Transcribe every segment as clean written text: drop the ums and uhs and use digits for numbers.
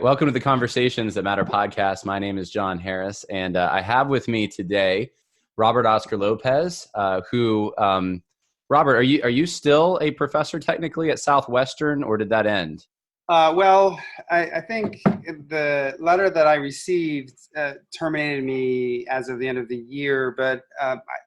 Welcome to the Conversations That Matter podcast. My name is John Harris, and I have with me today Robert Oscar Lopez, Robert, are you still a professor technically at Southwestern, or did that end? I think the letter that I received terminated me as of the end of the year, but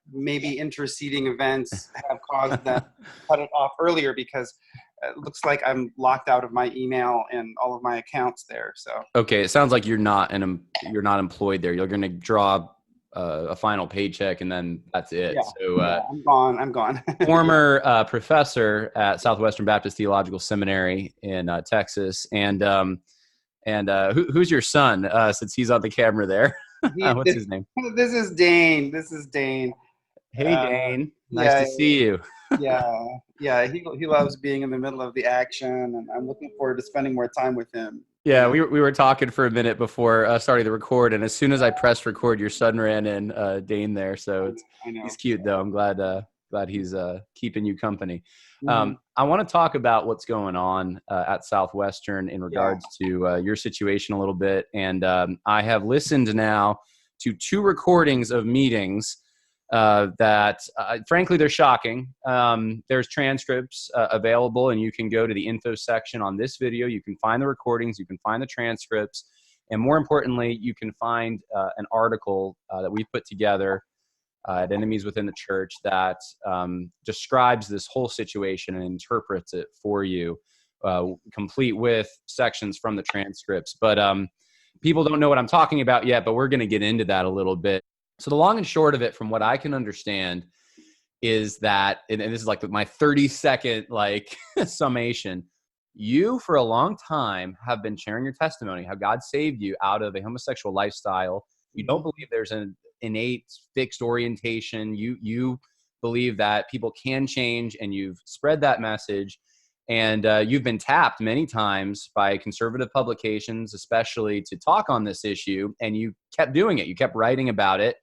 maybe interceding events have caused them to cut it off earlier because it looks like I'm locked out of my email and all of my accounts there. So Okay, it sounds like you're not employed there. You're going to draw a final paycheck, and then that's it. Yeah, I'm gone. Former professor at Southwestern Baptist Theological Seminary in Texas, and who's your son? Since he's on the camera there, what's his name? This is Dane. Hey, Dane. Nice to see you. Yeah. He loves being in the middle of the action, and I'm looking forward to spending more time with him. Yeah, we were talking for a minute before starting to record, and as soon as I pressed record, your son ran in, Dane there. So he's cute, though. I'm glad he's keeping you company. Mm-hmm. I want to talk about what's going on at Southwestern in regards to your situation a little bit, and I have listened now to 2 recordings of meetings that frankly, they're shocking. There's transcripts available, and you can go to the info section on this video. You can find the recordings, you can find the transcripts, and more importantly, you can find an article that we've put together at Enemies Within the Church that describes this whole situation and interprets it for you, complete with sections from the transcripts. But people don't know what I'm talking about yet, but we're going to get into that a little bit. So the long and short of it, from what I can understand, is that, and this is like my 30-second summation, you for a long time have been sharing your testimony, how God saved you out of a homosexual lifestyle. You don't believe there's an innate fixed orientation. You believe that people can change, and you've spread that message. And you've been tapped many times by conservative publications, especially to talk on this issue, and you kept doing it. You kept writing about it.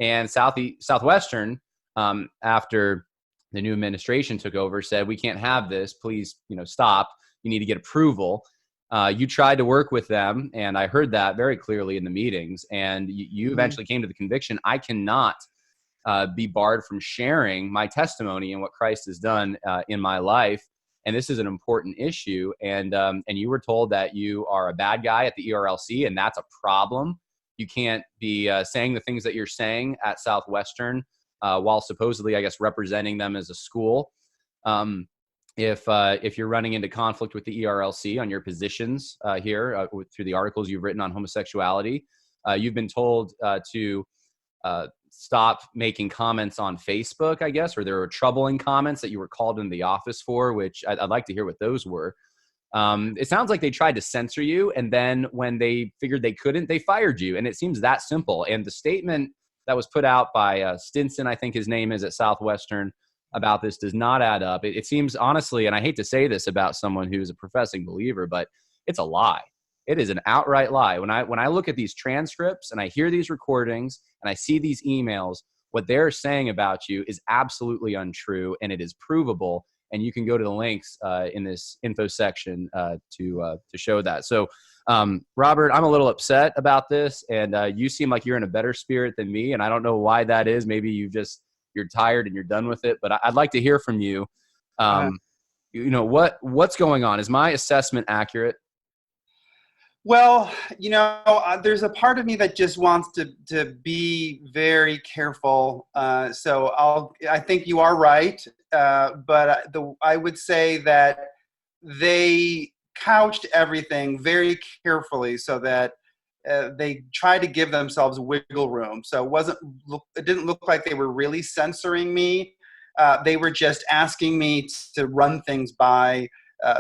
And Southwestern, after the new administration took over, said, we can't have this. Please, stop. You need to get approval. You tried to work with them, and I heard that very clearly in the meetings. And you eventually came to the conviction, I cannot be barred from sharing my testimony and what Christ has done in my life. And this is an important issue. And you were told that you are a bad guy at the ERLC, and that's a problem. You can't be saying the things that you're saying at Southwestern while supposedly, I guess, representing them as a school. If you're running into conflict with the ERLC on your positions here through the articles you've written on homosexuality, you've been told to stop making comments on Facebook, I guess, or there were troubling comments that you were called into the office for, which I'd like to hear what those were. It sounds like they tried to censor you, and then when they figured they couldn't, they fired you. And it seems that simple. And the statement that was put out by Stinson, I think his name is, at Southwestern about this does not add up. It seems, honestly, and I hate to say this about someone who's a professing believer, but it's a lie. It is an outright lie. When I look at these transcripts and I hear these recordings and I see these emails, what they're saying about you is absolutely untrue, and it is provable. And you can go to the links in this info section to show that. So, Robert, I'm a little upset about this, and you seem like you're in a better spirit than me, and I don't know why that is. Maybe you're tired and you're done with it. But I'd like to hear from you. What's going on? Is my assessment accurate? Well, there's a part of me that just wants to be very careful. So I think you are right. But I would say that they couched everything very carefully so that they tried to give themselves wiggle room. So it didn't look like they were really censoring me. They were just asking me to run things by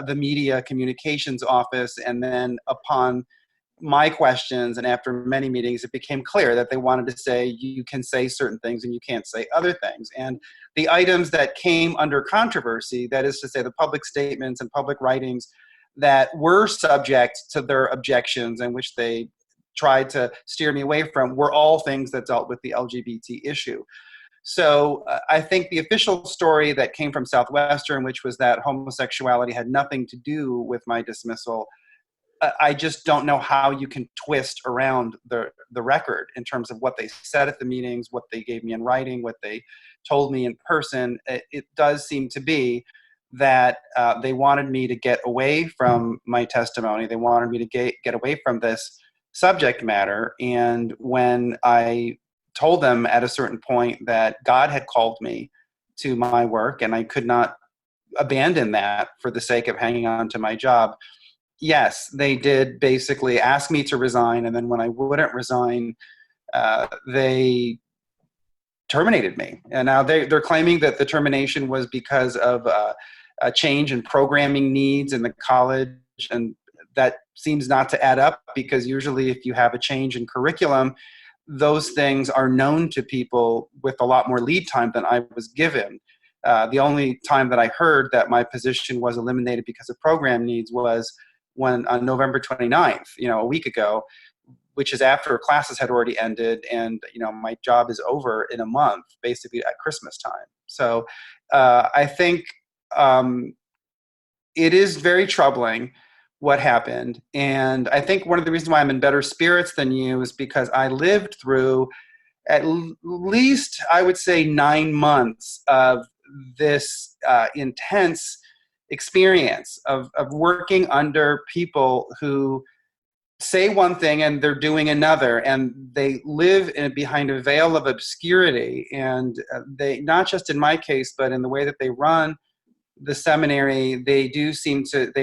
the media communications office, and then upon my questions and after many meetings, it became clear that they wanted to say you can say certain things and you can't say other things. And the items that came under controversy, that is to say the public statements and public writings that were subject to their objections and which they tried to steer me away from, were all things that dealt with the LGBT issue. So I think the official story that came from Southwestern, which was that homosexuality had nothing to do with my dismissal, I just don't know how you can twist around the record in terms of what they said at the meetings, what they gave me in writing, what they told me in person. It does seem to be that they wanted me to get away from my testimony. They wanted me to get away from this subject matter. And when I told them at a certain point that God had called me to my work and I could not abandon that for the sake of hanging on to my job, yes, they did basically ask me to resign. And then when I wouldn't resign, they terminated me. And now they're claiming that the termination was because of a change in programming needs in the college. And that seems not to add up, because usually if you have a change in curriculum, those things are known to people with a lot more lead time than I was given. The only time that I heard that my position was eliminated because of program needs was when on November 29th, a week ago, which is after classes had already ended, and my job is over in a month, basically at Christmas time. So I think it is very troubling what happened, and I think one of the reasons why I'm in better spirits than you is because I lived through at least, I would say, 9 months of this intense experience of working under people who say one thing and they're doing another, and they live behind a veil of obscurity. And they, not just in my case, but in the way that they run the seminary, they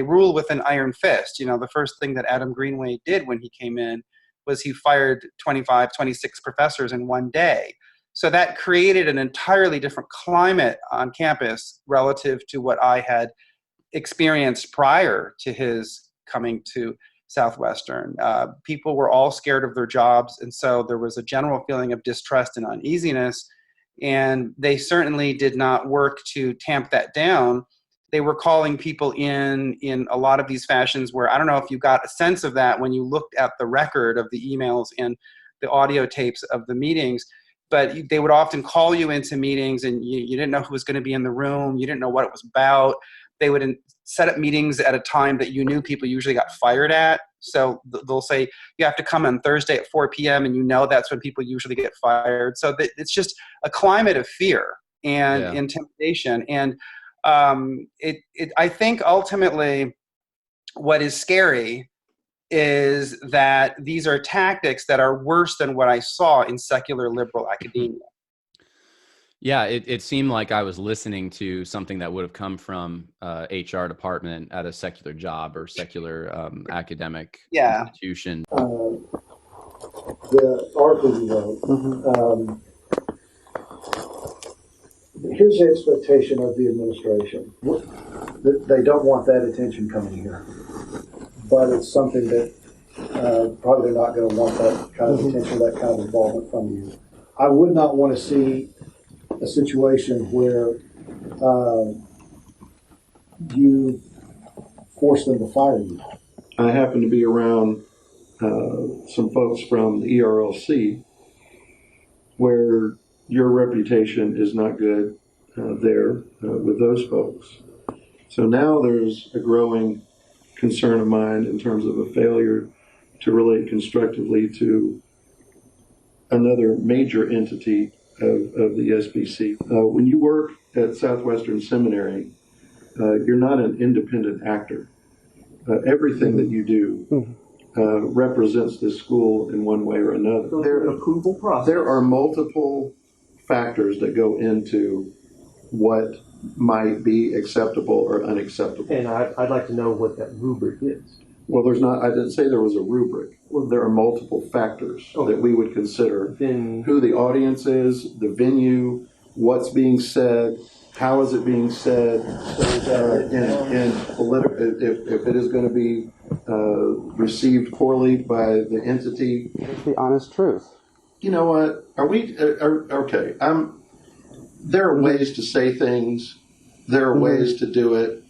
rule with an iron fist. The first thing that Adam Greenway did when he came in was he fired 25, 26 professors in one day. So that created an entirely different climate on campus relative to what I had experienced prior to his coming to Southwestern. People were all scared of their jobs, and so there was a general feeling of distrust and uneasiness, and they certainly did not work to tamp that down. They were calling people in a lot of these fashions where, I don't know if you got a sense of that when you looked at the record of the emails and the audio tapes of the meetings, but they would often call you into meetings and you didn't know who was going to be in the room. You didn't know what it was about. They would set up meetings at a time that you knew people usually got fired at. So they'll say, you have to come on Thursday at 4 p.m. and that's when people usually get fired. So it's just a climate of fear and intimidation. And I think ultimately what is scary is that these are tactics that are worse than what I saw in secular liberal academia. Yeah, it seemed like I was listening to something that would have come from HR department at a secular job or secular academic institution. The article you wrote, here's the expectation of the administration. They don't want that attention coming here, but it's something that probably they're not going to want that kind of attention, that kind of involvement from you. I would not want to see a situation where you force them to fire you. I happen to be around some folks from the ERLC where your reputation is not good there with those folks. So now there's a growing concern of mine in terms of a failure to relate constructively to another major entity of the SBC. When you work at Southwestern Seminary, you're not an independent actor. Everything that you do represents this school in one way or another. Approval process. There are multiple factors that go into what might be acceptable or unacceptable. And I'd like to know what that rubric is. Well, I didn't say there was a rubric. Well, there are multiple factors that we would consider. Who the audience is, the venue, what's being said, how is it being said, if it is going to be received poorly by the entity. It's the honest truth. You know what? Okay. There are ways to say things. There are ways to do it.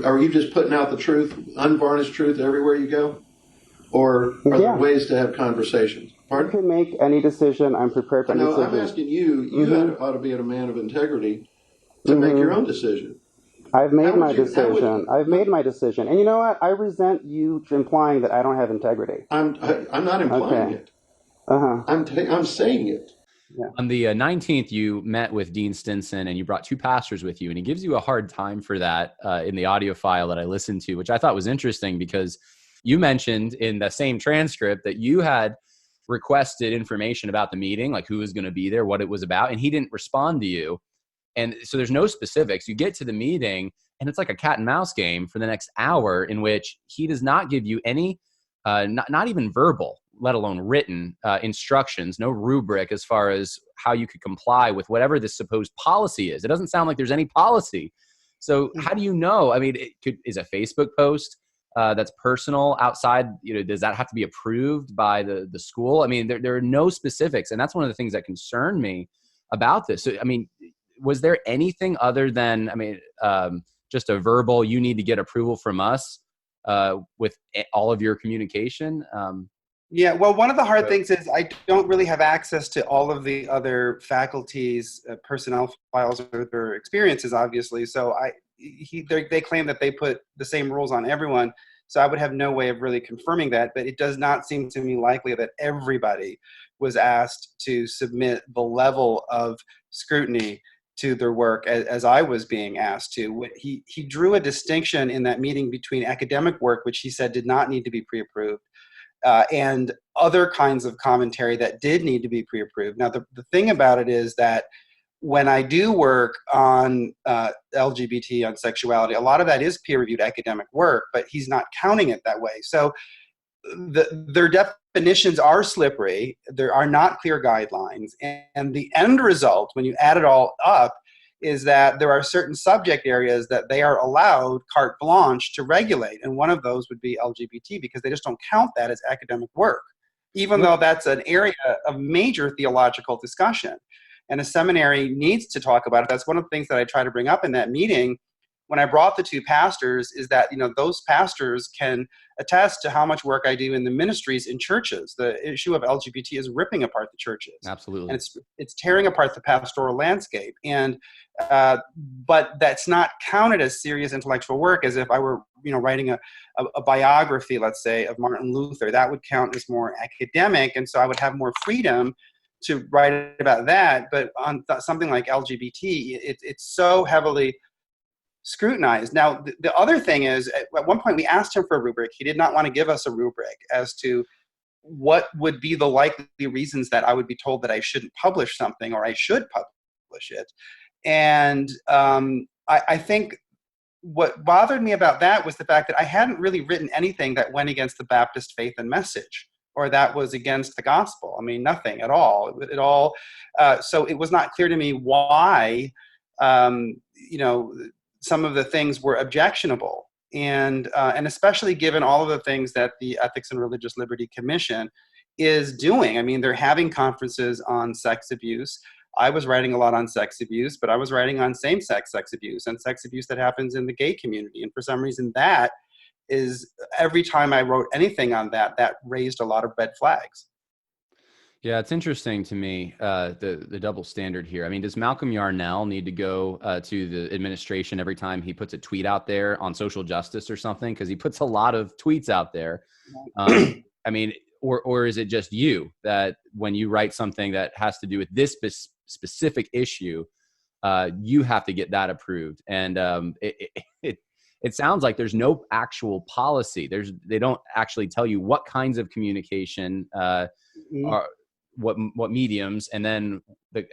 Are you just putting out the truth, unvarnished truth everywhere you go? Or are there ways to have conversations? Pardon? You can make any decision. I'm prepared for any decision. I'm asking you, ought to be a man of integrity to make your own decision. I've made How my would you- how would- decision. I've made my decision. And you know what? I resent you implying that I don't have integrity. I'm not implying Okay. it. Uh-huh. I'm saying it. On the 19th, you met with Dean Stinson and you brought two pastors with you, and he gives you a hard time for that in the audio file that I listened to, which I thought was interesting because you mentioned in the same transcript that you had requested information about the meeting, like who was going to be there, what it was about, and he didn't respond to you. And so there's no specifics. You get to the meeting, and it's like a cat and mouse game for the next hour in which he does not give you any, not even verbal, let alone written instructions, no rubric as far as how you could comply with whatever this supposed policy is. It doesn't sound like there's any policy. So how do you know? I mean, is a Facebook post that's personal outside, does that have to be approved by the school? I mean, there are no specifics. And that's one of the things that concern me about this. So, I mean, was there anything other than, just a verbal, you need to get approval from us with all of your communication? Yeah, well, one of the hard things is I don't really have access to all of the other faculty's personnel files or their experiences, obviously. So they claim that they put the same rules on everyone. So I would have no way of really confirming that. But it does not seem to me likely that everybody was asked to submit the level of scrutiny to their work as I was being asked to. He drew a distinction in that meeting between academic work, which he said did not need to be pre-approved, and other kinds of commentary that did need to be pre-approved. Now, the thing about it is that when I do work on LGBT, on sexuality, a lot of that is peer-reviewed academic work, but he's not counting it that way. So their definitions are slippery. There are not clear guidelines. And the end result, when you add it all up, is that there are certain subject areas that they are allowed carte blanche to regulate. And one of those would be LGBT, because they just don't count that as academic work, even though that's an area of major theological discussion. And a seminary needs to talk about it. That's one of the things that I try to bring up in that meeting when I brought the two pastors, is that, those pastors can attest to how much work I do in the ministries in churches. The issue of LGBT is ripping apart the churches. Absolutely. And it's tearing apart the pastoral landscape. And but that's not counted as serious intellectual work, as if I were, writing a biography, let's say, of Martin Luther. That would count as more academic, and so I would have more freedom to write about that. But on something like LGBT, it's so heavily scrutinized. Now, the other thing is, at one point we asked him for a rubric. He did not want to give us a rubric as to what would be the likely reasons that I would be told that I shouldn't publish something or I should publish it. And I think what bothered me about that was the fact that I hadn't really written anything that went against the Baptist faith and message, or that was against the gospel. I mean, nothing at all. So it was not clear to me why, some of the things were objectionable, and especially given all of the things that the Ethics and Religious Liberty Commission is doing. I mean, they're having conferences on sex abuse. I was writing a lot on sex abuse, but I was writing on same-sex sex abuse and sex abuse that happens in the gay community. And for some reason, that is, every time I wrote anything on that raised a lot of red flags. Yeah, it's interesting to me, the double standard here. I mean, does Malcolm Yarnell need to go to the administration every time he puts a tweet out there on social justice or something? Because he puts a lot of tweets out there. I mean, or is it just you that when you write something that has to do with this specific issue, you have to get that approved? And it sounds like there's no actual policy. They don't actually tell you what kinds of communication are. What mediums, and then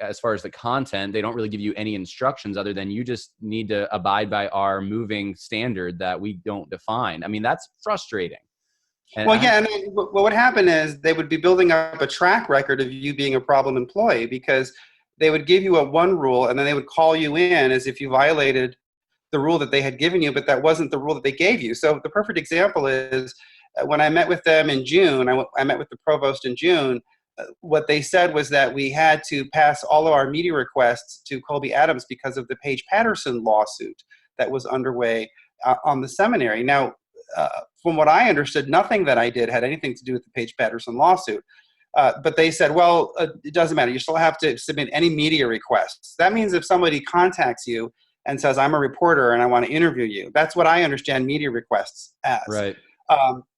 as far as the content, they don't really give you any instructions other than you just need to abide by our moving standard that we don't define. I mean, that's frustrating. And what would happen is they would be building up a track record of you being a problem employee, because they would give you one rule and then they would call you in as if you violated the rule that they had given you, but that wasn't the rule that they gave you. So the perfect example is when I met with them in June, I met with the provost in June. What they said was that we had to pass all of our media requests to Colby Adams because of the Paige Patterson lawsuit that was underway on the seminary. Now, from what I understood, nothing that I did had anything to do with the Paige Patterson lawsuit. But they said, well, it doesn't matter. You still have to submit any media requests. That means if somebody contacts you and says, I'm a reporter and I want to interview you. That's what I understand media requests as. Right.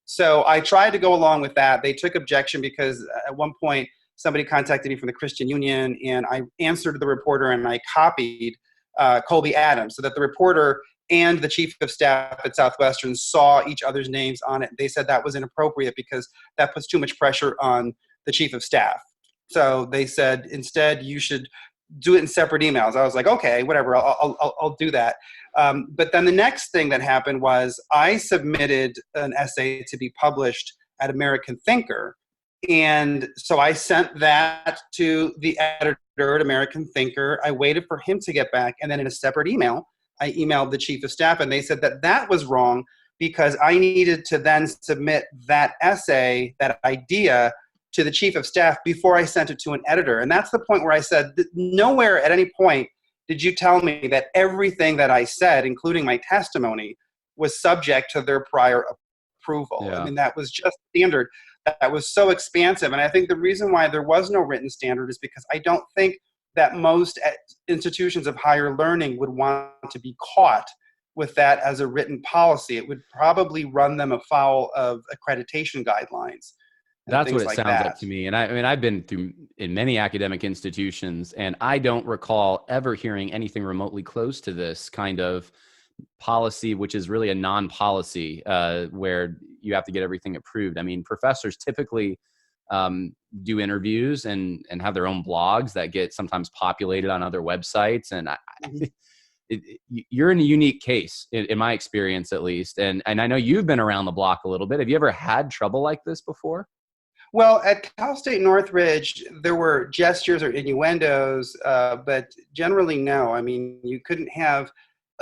So I tried to go along with that. They took objection because at one point somebody contacted me from the Christian Union, and I answered the reporter and I copied Colby Adams so that the reporter and the chief of staff at Southwestern saw each other's names on it. They said that was inappropriate because that puts too much pressure on the chief of staff. So they said, instead, you should do it in separate emails. I was like, okay, whatever, I'll do that. But then the next thing that happened was I submitted an essay to be published at American Thinker. And so I sent that to the editor at American Thinker. I waited for him to get back. And then in a separate email, I emailed the chief of staff, and they said that that was wrong because I needed to then submit that essay, that idea, to the chief of staff before I sent it to an editor. And that's the point where I said, nowhere at any point did you tell me that everything that I said, including my testimony, was subject to their prior approval. Yeah. I mean, that was just standard. That was so expansive. And I think the reason why there was no written standard is because I don't think that most institutions of higher learning would want to be caught with that as a written policy. It would probably run them afoul of accreditation guidelines. That's what it sounds like to me. And I mean, I've been through in many academic institutions, and I don't recall ever hearing anything remotely close to this kind of policy, which is really a non-policy where you have to get everything approved. I mean, professors typically do interviews and have their own blogs that get sometimes populated on other websites. And you're in a unique case, in my experience, at least. And I know you've been around the block a little bit. Have you ever had trouble like this before? Well, at Cal State Northridge, there were gestures or innuendos, but generally no. I mean, you couldn't have,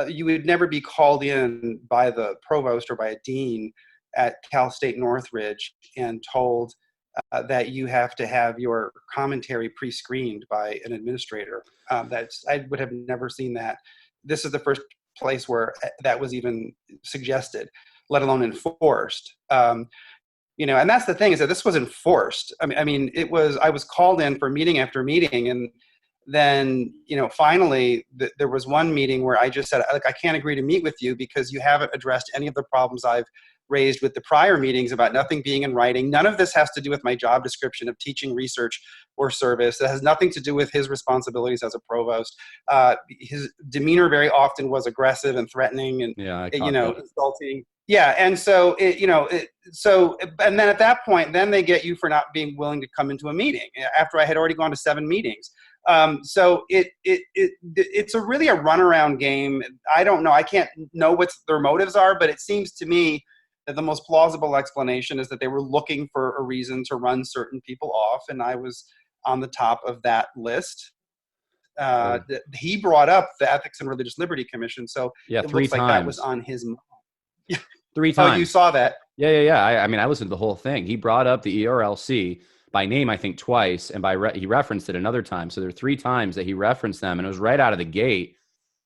you would never be called in by the provost or by a dean at Cal State Northridge and told that you have to have your commentary pre-screened by an administrator. I would have never seen that. This is the first place where that was even suggested, let alone enforced. You know, and that's the thing, is that this was enforced. I mean, I was called in for meeting after meeting, and then, you know, finally there was one meeting where I just said, like, I can't agree to meet with you because you haven't addressed any of the problems I've raised with the prior meetings about nothing being in writing. None of this has to do with my job description of teaching, research, or service. It has nothing to do with his responsibilities as a provost. His demeanor very often was aggressive and threatening and, you know, insulting. Yeah, and so and then at that point, then they get you for not being willing to come into a meeting after I had already gone to 7 meetings. So it's really a runaround game. I don't know. I can't know what their motives are, but it seems to me that the most plausible explanation is that they were looking for a reason to run certain people off, and I was on the top of that list. He brought up the Ethics and Religious Liberty Commission, so it looks like that was on his mind. 3 times. Oh, you saw that? Yeah. I mean, I listened to the whole thing. He brought up the ERLC by name, I think, twice, and he referenced it another time. So there are 3 times that he referenced them, and it was right out of the gate.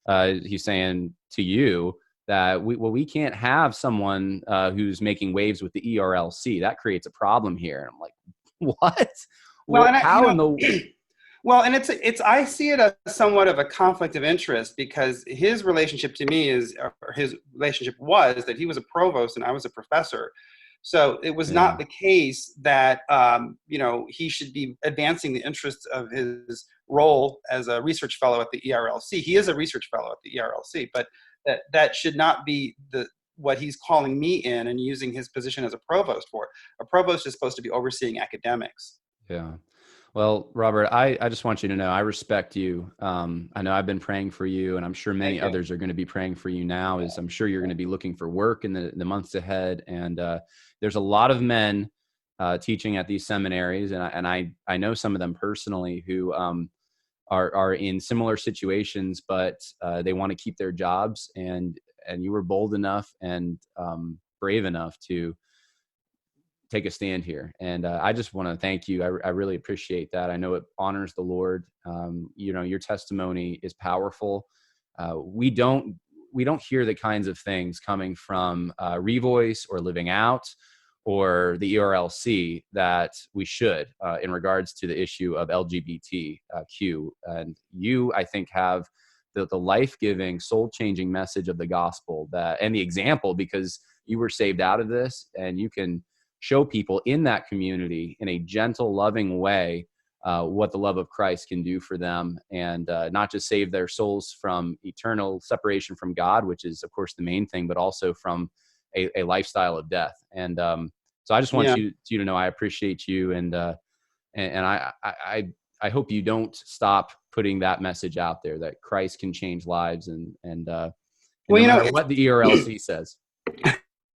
He's saying to you that we can't have someone who's making waves with the ERLC. That creates a problem here. And I'm like, what? Well, how in the Well, and I see it as somewhat of a conflict of interest because his relationship to me or his relationship was that he was a provost and I was a professor. So it was not the case that, he should be advancing the interests of his role as a research fellow at the ERLC. He is a research fellow at the ERLC, but that should not be what he's calling me in and using his position as a provost for. A provost is supposed to be overseeing academics. Yeah. Well, Robert, I just want you to know I respect you. I know I've been praying for you, and I'm sure many others are going to be praying for you now, as I'm sure you're going to be looking for work in the months ahead. And there's a lot of men teaching at these seminaries, and I know some of them personally who are in similar situations, but they want to keep their jobs. And you were bold enough and brave enough to take a stand here. And I just want to thank you. I really appreciate that. I know it honors the Lord. Your testimony is powerful. We don't hear the kinds of things coming from Revoice or Living Out or the ERLC that we should in regards to the issue of LGBTQ. And you, I think, have the life-giving, soul-changing message of the gospel, and the example, because you were saved out of this, and you can show people in that community in a gentle, loving way what the love of Christ can do for them, and not just save their souls from eternal separation from God, which is, of course, the main thing, but also from a lifestyle of death. And so I just want you to know I appreciate you, and I hope you don't stop putting that message out there, that Christ can change lives, and no matter what the ERLC says.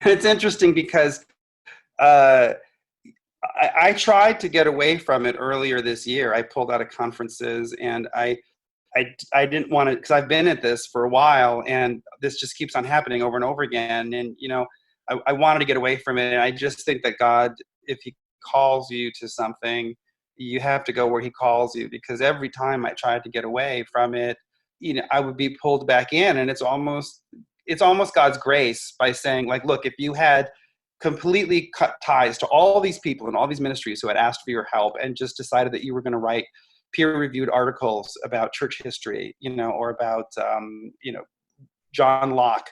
It's interesting because I tried to get away from it earlier this year. I pulled out of conferences, and I didn't want to, because I've been at this for a while, and this just keeps on happening over and over again. And, I wanted to get away from it. And I just think that God, if he calls you to something, you have to go where he calls you, because every time I tried to get away from it, I would be pulled back in. And it's almost God's grace by saying, like, look, if you had completely cut ties to all these people and all these ministries who had asked for your help and just decided that you were going to write peer-reviewed articles about church history, or about, John Locke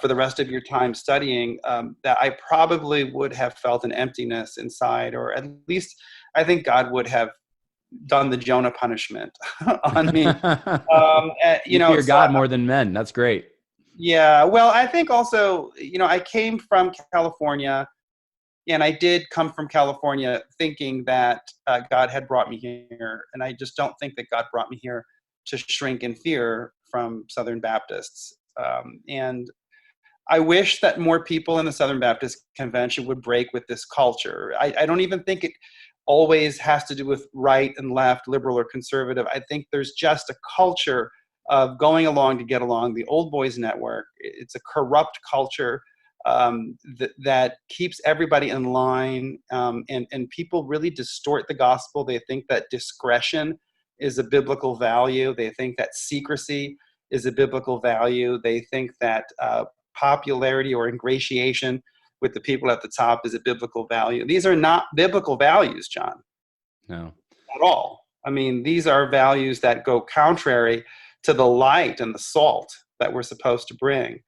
for the rest of your time studying, that I probably would have felt an emptiness inside, or at least I think God would have done the Jonah punishment on me. You fear God more than men. That's great. Yeah. Well, I think also, I came from California, and I did come from California thinking that God had brought me here. And I just don't think that God brought me here to shrink in fear from Southern Baptists. And I wish that more people in the Southern Baptist Convention would break with this culture. I don't even think it always has to do with right and left, liberal or conservative. I think there's just a culture of going along to get along. The Old Boys Network, it's a corrupt culture that keeps everybody in line, and people really distort the gospel. They think that discretion is a biblical value. They think that secrecy is a biblical value. They think that popularity or ingratiation with the people at the top is a biblical value. These are not biblical values, John. No. At all. I mean, these are values that go contrary to the light and the salt that we're supposed to bring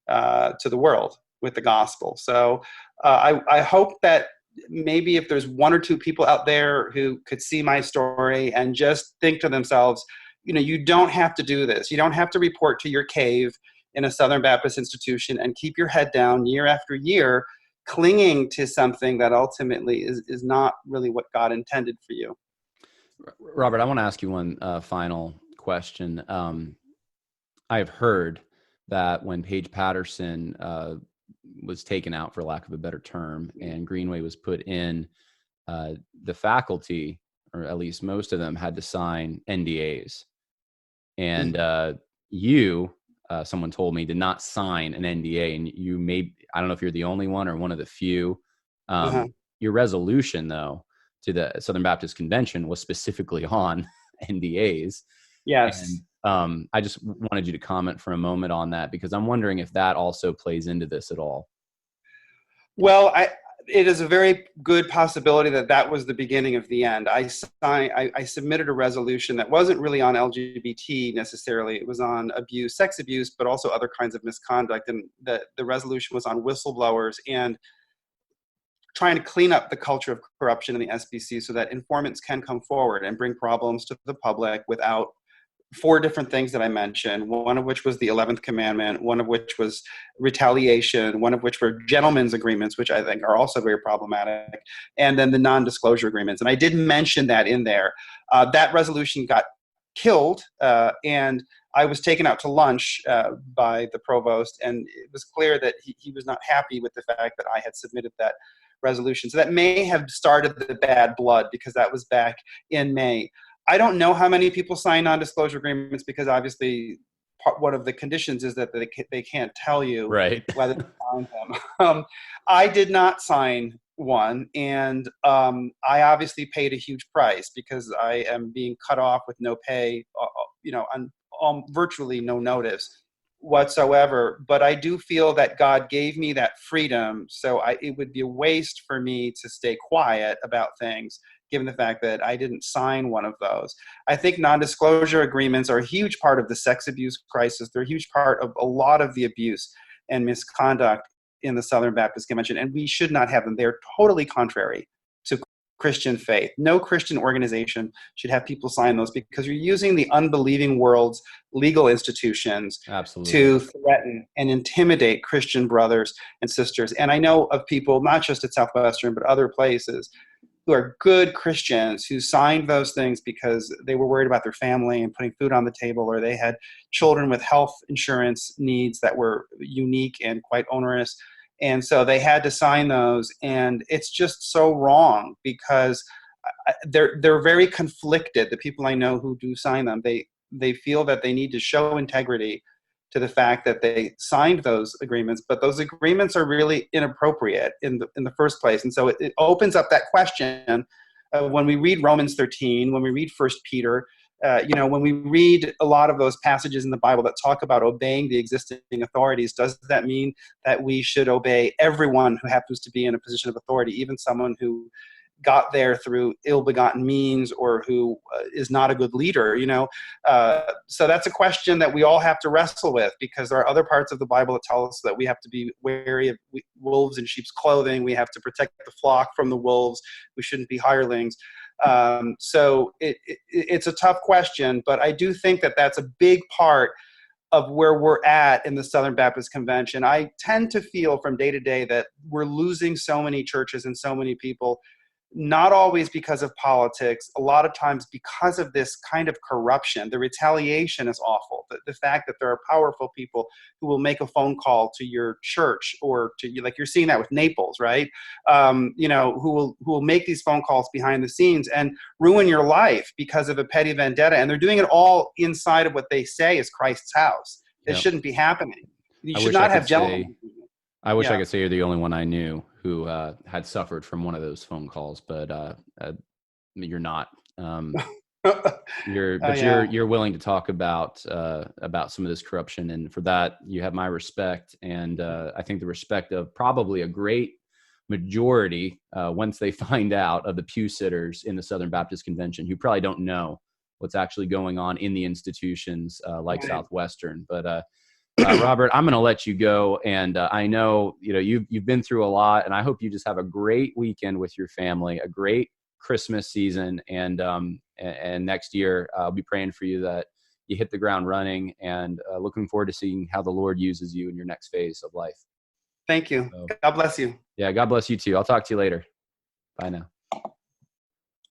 to the world with the gospel. So I hope that maybe if there's one or two people out there who could see my story and just think to themselves, you don't have to do this. You don't have to report to your cave in a Southern Baptist institution and keep your head down year after year, clinging to something that ultimately is not really what God intended for you. Robert, I want to ask you one final question. I have heard that when Paige Patterson was taken out, for lack of a better term, and Greenway was put in, the faculty, or at least most of them, had to sign NDAs. And someone told me, did not sign an NDA. And I don't know if you're the only one or one of the few. Your resolution, though, to the Southern Baptist Convention was specifically on NDAs. Yes. And I just wanted you to comment for a moment on that, because I'm wondering if that also plays into this at all. Well, it is a very good possibility that was the beginning of the end. I submitted a resolution that wasn't really on LGBT necessarily. It was on abuse, sex abuse, but also other kinds of misconduct. And the resolution was on whistleblowers and trying to clean up the culture of corruption in the SBC so that informants can come forward and bring problems to the public without 4 different things that I mentioned, one of which was the 11th commandment, one of which was retaliation, one of which were gentlemen's agreements, which I think are also very problematic, and then the non-disclosure agreements. And I did mention that in there. That resolution got killed, and I was taken out to lunch by the provost, and it was clear that he was not happy with the fact that I had submitted that resolution. So that may have started the bad blood, because that was back in May. I don't know how many people sign non-disclosure agreements, because obviously one of the conditions is that they can't tell you whether to sign them. I did not sign one, and I obviously paid a huge price, because I am being cut off with no pay, on virtually no notice, whatsoever. But I do feel that God gave me that freedom. So it would be a waste for me to stay quiet about things, given the fact that I didn't sign one of those. I think non-disclosure agreements are a huge part of the sex abuse crisis. They're a huge part of a lot of the abuse and misconduct in the Southern Baptist Convention, and we should not have them. They're totally contrary to Christian faith. No Christian organization should have people sign those, because you're using the unbelieving world's legal institutions Absolutely. to threaten and intimidate Christian brothers and sisters. And I know of people, not just at Southwestern, but other places, who are good Christians who signed those things because they were worried about their family and putting food on the table, or they had children with health insurance needs that were unique and quite onerous. And so they had to sign those. And it's just so wrong, because they're very conflicted. The people I know who do sign them, they feel that they need to show integrity to the fact that they signed those agreements, but those agreements are really inappropriate in the first place. And so it opens up that question when we read Romans 13, when we read 1 Peter, when we read a lot of those passages in the Bible that talk about obeying the existing authorities. Does that mean that we should obey everyone who happens to be in a position of authority, even someone who got there through ill-begotten means, or who is not a good leader, So that's a question that we all have to wrestle with, because there are other parts of the Bible that tell us that we have to be wary of wolves in sheep's clothing. We have to protect the flock from the wolves. We shouldn't be hirelings. So it's a tough question, but I do think that that's a big part of where we're at in the Southern Baptist Convention. I tend to feel from day to day that we're losing so many churches and so many people, not always because of politics, a lot of times because of this kind of corruption. The retaliation is awful. The fact that there are powerful people who will make a phone call to your church, or to you, like you're seeing that with Naples, right? Who will make these phone calls behind the scenes and ruin your life because of a petty vendetta. And they're doing it all inside of what they say is Christ's house. It shouldn't be happening. You should not have gentlemen. I wish I could say you're the only one I knew who had suffered from one of those phone calls, but you're not. You're willing to talk about some of this corruption, and for that you have my respect, and I think the respect of probably a great majority once they find out, of the pew sitters in the Southern Baptist Convention, who probably don't know what's actually going on in the institutions like Southwestern, but. Robert, I'm going to let you go, and I know you've been through a lot, and I hope you just have a great weekend with your family, a great Christmas season, and next year I'll be praying for you that you hit the ground running, and looking forward to seeing how the Lord uses you in your next phase of life. Thank you. God bless you. Yeah, God bless you too. I'll talk to you later. Bye now.